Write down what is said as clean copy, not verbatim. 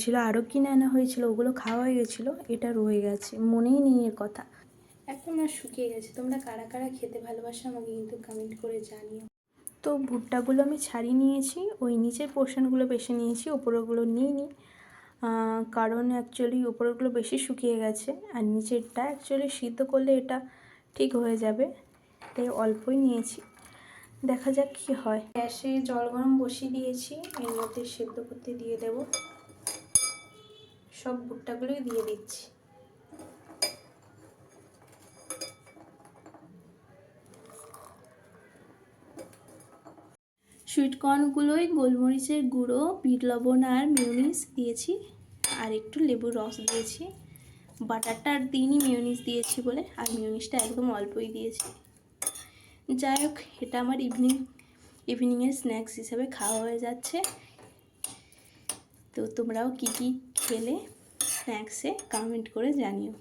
ছিল আরও কিনে আনা হয়েছিল, ওগুলো খাওয়া হয়ে গেছিলো, এটা রয়ে গেছে, মনেই নেই এর কথা। এখন আর শুকিয়ে গেছে। তোমরা কারা কারা খেতে ভালোবাসো আমাকে কিন্তু কমেন্ট করে জানিও। তো ভুট্টাগুলো আমি ছাড়িয়ে নিয়েছি, ওই নিচের পোর্শনগুলো বেশি নিয়েছি, ওপরগুলো নিইনি, কারণ অ্যাকচুয়ালি ওপরগুলো বেশি শুকিয়ে গেছে আর নিচেরটা অ্যাকচুয়ালি সিদ্ধ করলে এটা ঠিক হয়ে যাবে, তাই অল্পই নিয়েছি। দেখা যাক কী হয়। গ্যাসে জল গরম বসিয়ে দিয়েছি, এর মধ্যে সেদ্ধ করতে দিয়ে দেব। সব ভুট্টাগুলোই দিয়ে দিচ্ছি। সুইট কর্নগুলোই গোলমরিচের গুঁড়ো, বিট লবণ আর মিউনিস দিয়েছি, আর একটু লেবুর রস দিয়েছি। বাটারটা আর দিইনি মিউনিস দিয়েছি বলে, আর মিউনিসটা একদম অল্পই দিয়েছি। যাই হোক, এটা আমার ইভিনিংয়ের স্ন্যাক্স হিসাবে খাওয়া হয়ে যাচ্ছে। তো তোমরাও কী কী খেলে স্ন্যাক্সে কমেন্ট করে জানিও।